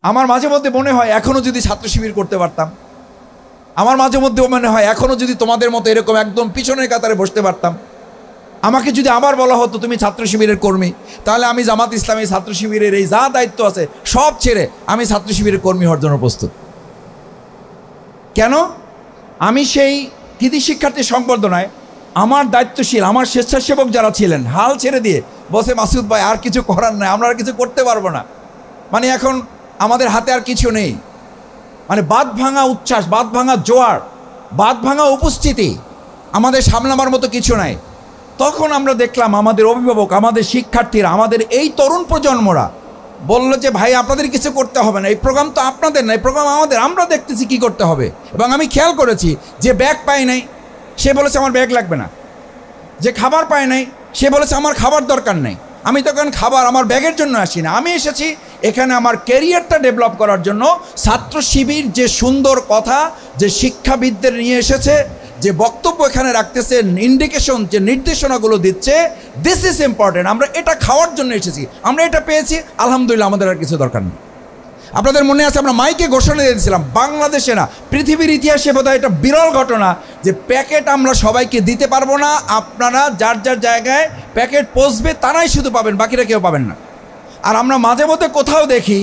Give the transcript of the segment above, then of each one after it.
আমার মাঝে মধ্যে মনে হয় এখনও যদি ছাত্র শিবির করতে পারতাম, আমার মাঝে মধ্যে মনে হয় এখনও যদি তোমাদের মতো এরকম একদম পিছনের কাতারে বসতে পারতাম, আমাকে যদি আবার বলা হতো তুমি ছাত্র শিবিরের কর্মী, তাহলে আমি জামাত ইসলামী ছাত্র শিবিরের এই যা দায়িত্ব আছে সব ছেড়ে আমি ছাত্র শিবিরের কর্মী হওয়ার জন্য প্রস্তুত। কেন? আমি সেই কৃতি শিক্ষার্থী সংবর্ধনায় আমার দায়িত্বশীল আমার স্বেচ্ছাসেবক যারা ছিলেন হাল ছেড়ে দিয়ে বসে, মাসুদ ভাই আর কিছু করার নাই, আমরা আর কিছু করতে পারবো না, মানে এখন আমাদের হাতে আর কিছু নেই, মানে বাঁধ ভাঙা উচ্ছ্বাস, বাঁধ ভাঙা জোয়ার, বাঁধ ভাঙা উপস্থিতি, আমাদের সামলাবার মতো কিছু নাই। তখন আমরা দেখলাম আমাদের অভিভাবক, আমাদের শিক্ষার্থীরা, আমাদের এই তরুণ প্রজন্মরা বলল যে ভাই আপনাদের কিছু করতে হবে না, এই প্রোগ্রাম তো আপনাদের না, এই প্রোগ্রাম আমাদের, আমরা দেখতেছি কি করতে হবে। এবং আমি খেয়াল করেছি যে ব্যাগ পায় নাই সে বলেছে আমার ব্যাগ লাগবে না, যে খাবার পায় নাই সে বলেছে আমার খাবার দরকার নেই। আমি তখন খাবার আমার ব্যাগের জন্য আসি না, আমি এসেছি এখানে আমার ক্যারিয়ারটা ডেভেলপ করার জন্য। ছাত্র শিবির যে সুন্দর কথা, যে শিক্ষাবিদদের নিয়ে এসেছে, যে বক্তব্য এখানে রাখতেছে, ইন্ডিকেশন, যে নির্দেশনাগুলো দিচ্ছে, দিস ইজ ইম্পর্টেন্ট। আমরা এটা খাওয়ার জন্য এসেছি, আমরা এটা পেয়েছি, আলহামদুলিল্লাহ, আমাদের আর কিছু দরকার নেই। আপনাদের মনে আছে আমরা মাইকে ঘোষণা দিয়েছিলাম, বাংলাদেশে না পৃথিবীর ইতিহাসে বোধহয় এটা বিরল ঘটনা যে প্যাকেট আমরা সবাইকে দিতে পারবো না, আপনারা যার যার জায়গায় প্যাকেট পৌঁছবে তারাই শুধু পাবেন, বাকিরা কেউ পাবেন না। আর আমরা মাঝে মধ্যে কোথাও দেখি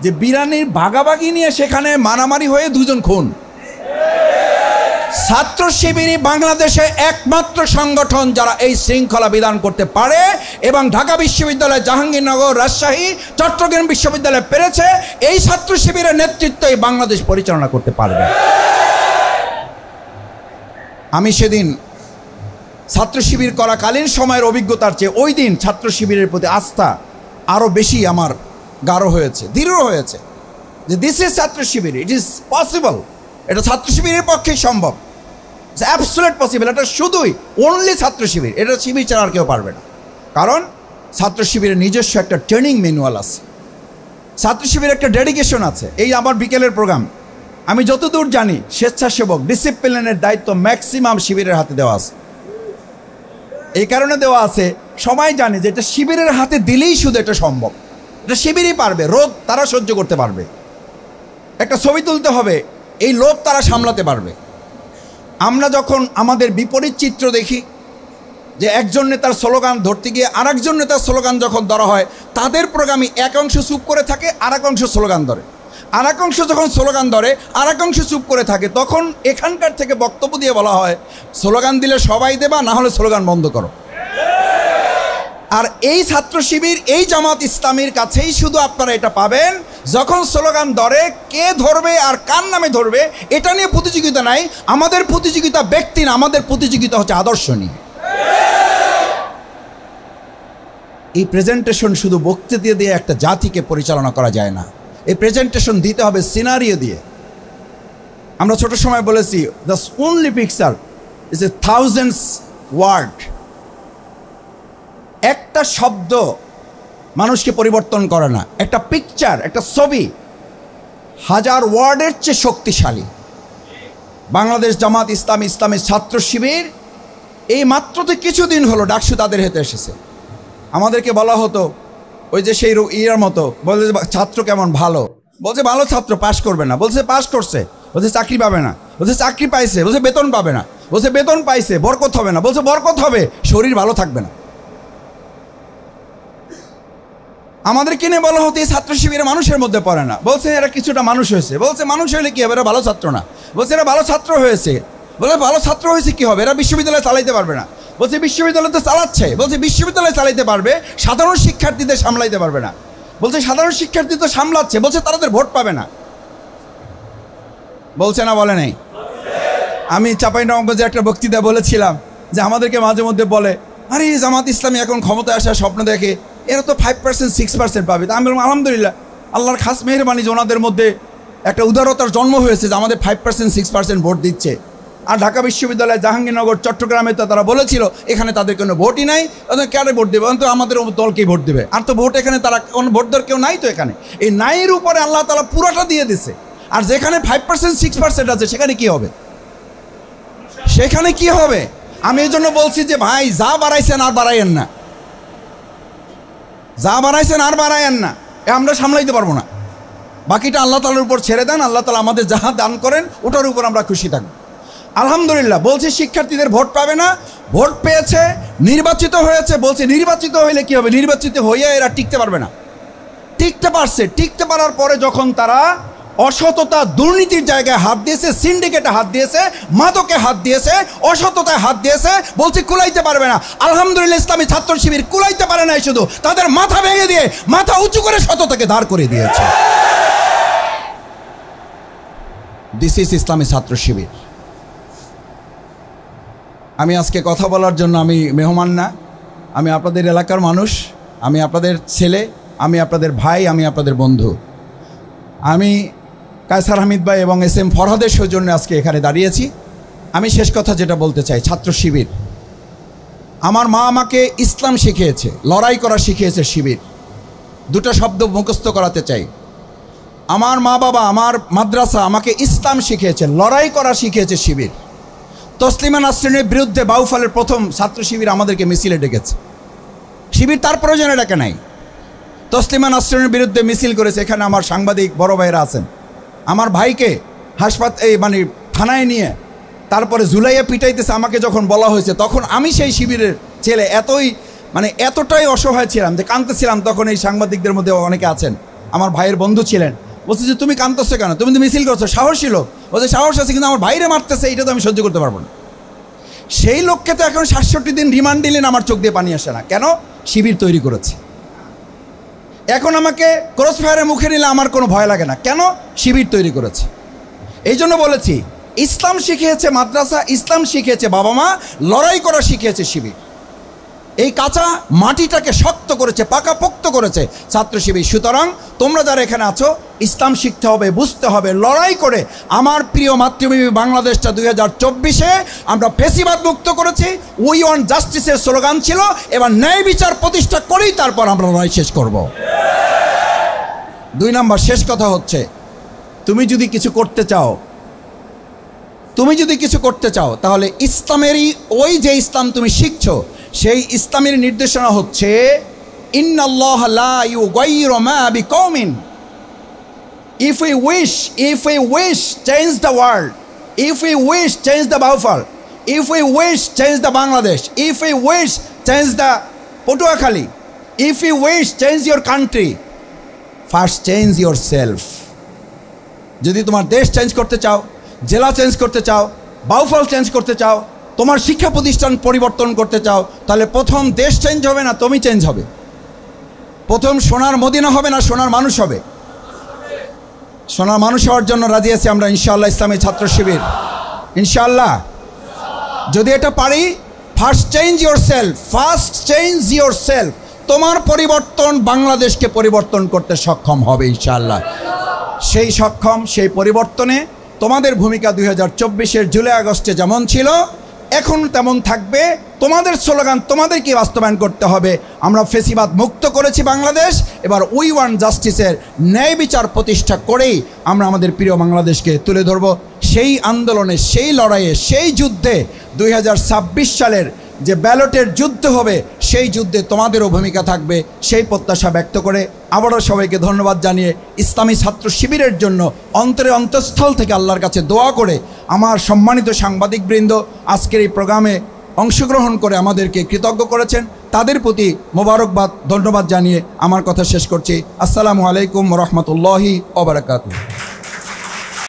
যে বিরিয়ানির ভাগাভাগি নিয়ে সেখানে মারামারি হয়ে দুজন খুন। ছাত্র শিবিরই বাংলাদেশে একমাত্র সংগঠন যারা এই শৃঙ্খলা বিধান করতে পারে, এবং ঢাকা বিশ্ববিদ্যালয়, জাহাঙ্গীরনগর, রাজশাহী, চট্টগ্রাম বিশ্ববিদ্যালয় পেরেছে। এই ছাত্র শিবিরের নেতৃত্বই বাংলাদেশ পরিচালনা করতে পারবে। আমি সেদিন ছাত্র শিবির করাকালীন সময়ের অভিজ্ঞতার চেয়ে ওই দিন ছাত্র শিবিরের প্রতি আস্থা আরও বেশি আমার গাঢ় হয়েছে, দৃঢ় হয়েছে যে দিস ইজ ছাত্র শিবির, ইট ইজ পসিবল, এটা ছাত্র শিবিরের পক্ষেই সম্ভব, ইটস অ্যাবসলিউট পসিবল। এটা শুধুই অনলি ছাত্র শিবির, এটা শিবির ছাড়া আর কেউ পারবে না। কারণ ছাত্র শিবিরের নিজস্ব একটা ট্রেনিং ম্যানুয়াল আছে, ছাত্র শিবিরের একটা ডেডিকেশন আছে। এই আমার বিকেলের প্রোগ্রাম, আমি যতদূর জানি স্বেচ্ছাসেবক ডিসিপ্লিনের দায়িত্ব ম্যাক্সিমাম শিবিরের হাতে দেওয়া আছে। এই কারণে দেওয়া আছে, সবাই জানে যে এটা শিবিরের হাতে দিলেই শুধু এটা সম্ভব, এটা শিবিরই পারবে, রোদ তারা সহ্য করতে পারবে, একটা ছবি তুলতে হবে এই লোভ তারা সামলাতে পারবে। আমরা যখন আমাদের বিপরীত চিত্র দেখি যে একজন নেতার স্লোগান ধরতে গিয়ে আরেকজন নেতার স্লোগান যখন ধরা হয়, তাদের প্রোগ্রামে এক অংশ চুপ করে থাকে, আর এক অংশ স্লোগান ধরে, আর এক অংশ যখন স্লোগান ধরে আর এক অংশ চুপ করে থাকে, তখন এখানকার থেকে বক্তব্য দিয়ে বলা হয় স্লোগান দিলে সবাই দেবা, না হলে স্লোগান বন্ধ করো। আর এই ছাত্র শিবির, এই জামাত ইসলামীর কাছেই শুধু আপনারা এটা পাবেন, যখন স্লোগান ধরে কে ধরবে আর কার নামে ধরবে এটা নিয়ে প্রতিযোগিতা নাই। আমাদের প্রতিযোগিতা ব্যক্তি না, আমাদের প্রতিযোগিতা হচ্ছে আদর্শ নিয়ে। এই প্রেজেন্টেশন শুধু বক্তৃতা দিয়ে একটা জাতিকে পরিচালনা করা যায় না, এই প্রেজেন্টেশন দিতে হবে সিনারিও দিয়ে। আমরা ছোট সময় বলেছি the only picture is a thousands word. একটা শব্দ মানুষকে পরিবর্তন করে না, একটা পিকচার, একটা ছবি হাজার ওয়ার্ডের চেয়ে শক্তিশালী। বাংলাদেশ জামাত ইসলামী, ইসলামের ছাত্র শিবির এই মাত্র তো কিছুদিন হলো ডাকসু তাদের হেতে এসেছে। আমাদেরকে বলা হতো ওই যে সেই ইয়ার মতো, বলে ছাত্র কেমন, ভালো, বলছে ভালো ছাত্র, পাশ করবে না, বলছে পাশ করছে, বলছে চাকরি পাবে না, বলছে চাকরি পাইছে, বলছে বেতন পাবে না, বলছে বেতন পাইছে, বরকত হবে না, বলছে বরকত হবে, শরীর ভালো থাকবে না। আমাদের কিনে বলা হতো এই ছাত্র শিবিরের মানুষের মধ্যে পড়ে না, বলছে এরা কিছুটা মানুষ হয়েছে, বলছে মানুষ হলে কি হবে, এরা ভালো ছাত্র না, বলছে এরা ভালো ছাত্র হয়েছে, বলে ভালো ছাত্র হয়েছে কি হবে, এরা বিশ্ববিদ্যালয় চালাইতে পারবে না, বলছে বিশ্ববিদ্যালয় তো চালাচ্ছে, বলছে বিশ্ববিদ্যালয় চালাইতে পারবে, সাধারণ শিক্ষার্থীদের সামলাইতে পারবে না, বলছে সাধারণ শিক্ষার্থী তো সামলাচ্ছে, বলছে তাদের ভোট পাবে না। বলছে না, বলে নাই? আমি চাঁপাইনবাবগঞ্জে একটা বক্তৃতা বলেছিলাম যে আমাদেরকে মাঝে মধ্যে বলে আরে জামাত ইসলামী এখন ক্ষমতায় আসার স্বপ্ন দেখে, এরা তো 5% 6% পাবে। তা আমি বললাম আলহামদুলিল্লাহ, আল্লাহর খাস মেহেরবানি যে ওনাদের মধ্যে একটা উদারতার জন্ম হয়েছে যে আমাদের 5% 6% ভোট দিচ্ছে। আর ঢাকা বিশ্ববিদ্যালয়, জাহাঙ্গীরনগর, চট্টগ্রামে তো তারা বলেছিল এখানে তাদের কোনো ভোটই নাই, কারে ভোট দেবে, তো আমাদের দলকেই ভোট দেবে। আর তো ভোট এখানে তারা কোনো ভোট দেওয়ার কেউ নাই, তো এখানে এই নাইয়ের উপরে আল্লাহ তাআলা পুরোটা দিয়ে দিছে। আর যেখানে 5% 6% আছে সেখানে কি হবে, সেখানে কি হবে? আমি এই জন্য বলছি যে ভাই যা বাড়াইছেন আর বাড়াইয়েন না, যা বাড়াইছেন আর বাড়াইয়েন না, আমরা সামলাইতে পারবো না। বাকিটা আল্লাহ তাআলার উপর ছেড়ে দেন। আল্লাহ তাআলা আমাদের যাহা দান করেন ওটার উপর আমরা খুশি থাকব। আলহামদুলিল্লাহ। বলছি শিক্ষার্থীদের ভোট পাবে না, ভোট পেয়েছে, নির্বাচিত হয়েছে। বলছি নির্বাচিত হইলে কি হবে? নির্বাচিত হইয়া এরা টিকতে পারবে না। টিকতে পারছে, টিকতে পারার পরে যখন তারা অসততা দুর্নীতির জায়গায় হাত দিয়েছে, সিন্ডিকেটে হাত দিয়েছে, মাদকে হাত দিয়েছে, অসততায় হাত দিয়েছে, বলছি কুলাইতে পারবে না। আলহামদুলিল্লাহ ইসলামী ছাত্র শিবির কুলাইতে পারে নাই, শুধু তাদের মাথা ভেঙে দিয়ে মাথা উঁচু করে সততাকে দাঁড় করে দিয়েছে। দিস ইজ ইসলামী ছাত্র শিবির। আমি আজকে কথা বলার জন্য আমি মেহমান না, আমি আপনাদের এলাকার মানুষ, আমি আপনাদের ছেলে, আমি আপনাদের ভাই, আমি আপনাদের বন্ধু। আমি কায়সার হামিদ ভাই এবং এস এম ফরহাদের সৌজন্যে আজকে এখানে দাঁড়িয়েছি। আমি শেষ কথা যেটা বলতে চাই, ছাত্র শিবির, আমার মা আমাকে ইসলাম শিখিয়েছে, লড়াই করা শিখিয়েছে শিবির। দুটো শব্দ মুখস্থ করাতে চাই। আমার মা বাবা, আমার মাদ্রাসা আমাকে ইসলাম শিখিয়েছে, লড়াই করা শিখিয়েছে শিবির। তসলিমা নাসরিনের বিরুদ্ধে বাউফলের প্রথম ছাত্র শিবির আমাদেরকে মিছিলে ডেকেছে। শিবির তার প্রয়োজনে ডেকে নাই। তসলিমা নাসরিনের বিরুদ্ধে মিছিল করেছে। এখানে আমার সাংবাদিক বড় ভাইরা আছেন। আমার ভাইকে মানে থানায় নিয়ে তারপরে ঝুলাইয়া পিটাইতেছে আমাকে যখন বলা হয়েছে, তখন আমি সেই শিবিরের ছেলে এতটাই অসহায় ছিলাম যে কাঁদতেছিলাম। তখন এই সাংবাদিকদের মধ্যে অনেকে আছেন, আমার ভাইয়ের বন্ধু ছিলেন। বলছে যে তুমি কাঁদতেছো কেন? তুমি তো মিছিল করছো, সাহস ছিল। বলছে সাহস আছে, কিন্তু আমার ভাইরে মারতেছে, এটা তো আমি সহ্য করতে পারবো না। সেই লোককে তো এখন ৬৭ দিন রিমান্ড দিলেন, আমার চোখ দিয়ে পানি আসে না। কেন? শিবির তৈরি করেছে। এখন আমাকে ক্রস ফায়ারের মুখে নিলে আমার কোনো ভয় লাগে না। কেন? শিবির তৈরি করেছে। এই জন্য বলেছি, ইসলাম শিখিয়েছে মাদ্রাসা, ইসলাম শিখিয়েছে বাবা মা, লড়াই করা শিখিয়েছে শিবির। এই কাঁচা মাটিটাকে শক্ত করেছে, পাকাপোক্ত করেছে ছাত্র শিবির। সুতরাং তোমরা যারা এখানে আছো, ইসলাম শিখতে হবে, বুঝতে হবে, লড়াই করে আমার প্রিয় মাতৃভূমি বাংলাদেশটা ২০২৪-এ আমরা ফেসিবাদ মুক্ত করেছি। উই ওয়ান্ট জাস্টিসের স্লোগান ছিল। এবার ন্যায় বিচার প্রতিষ্ঠা করেই তারপর আমরা লড়াই শেষ করব। ২ নম্বর শেষ কথা হচ্ছে, তুমি যদি কিছু করতে চাও তাহলে ইসলামেরই ওই যে ইসলাম তুমি শিখছো, সেই ইসলামের নির্দেশনা হচ্ছে ইন্নাল্লাহ লা ইউগাইয়িরু মা বিকওমিন। If we wish change the world, if we wish change the Baufal, if we wish change the Bangladesh, if we wish change the Potuakhali, if we wish change your country, first change yourself. যদি তোমার দেশ change করতে চাও, জেলা change করতে চাও, Bauphal change করতে চাও, তোমার শিক্ষা প্রতিষ্ঠান পরিবর্তন করতে চাও, তাহলে প্রথম দেশ চেঞ্জ হবে না তুমি চেঞ্জ হবে। প্রথম সোনার মদিনা হবে না সোনার মানুষ হবে। সোনার মানুষ হওয়ার জন্য রাজি আছি আমরা ইনশাআল্লাহ, ইসলামী ছাত্র শিবির ইনশাআল্লাহ। যদি এটা পারি, ফার্স্ট চেঞ্জ ইয়োরসেলফ, তোমার পরিবর্তন বাংলাদেশকে পরিবর্তন করতে সক্ষম হবে ইনশাআল্লাহ। সেই পরিবর্তনে তোমাদের ভূমিকা ২০২৪-এর জুলাই আগস্টে যেমন ছিল, এখন তেমন থাকবে। তোমাদের স্লোগান তোমাদেরকে বাস্তবায়ন করতে হবে। আমরা ফেসিবাদ মুক্ত করেছি বাংলাদেশ, এবার উই ওয়ান্ট জাস্টিসের ন্যায় বিচার প্রতিষ্ঠা করেই আমরা আমাদের প্রিয় বাংলাদেশকে তুলে ধরব। সেই আন্দোলনে, সেই লড়াইয়ে, সেই যুদ্ধে ২০২৬ সালের যে ব্যালটের যুদ্ধ হবে, সেই যুদ্ধে তোমাদেরও ভূমিকা থাকবে, সেই প্রত্যাশা ব্যক্ত করে আবারও সবাইকে ধন্যবাদ জানিয়ে ইসলামী ছাত্র শিবিরের জন্য অন্তঃস্থল থেকে আল্লাহর কাছে দোয়া করে, আমার সম্মানিত সাংবাদিকবৃন্দ আজকের এই প্রোগ্রামে অংশগ্রহণ করে আমাদেরকে কৃতজ্ঞ করেছেন, তাদের প্রতি মোবারকবাদ, ধন্যবাদ জানিয়ে আমার কথা শেষ করছি। আসসালামু আলাইকুম ওয়া রাহমাতুল্লাহি ওয়া বারাকাতুহু।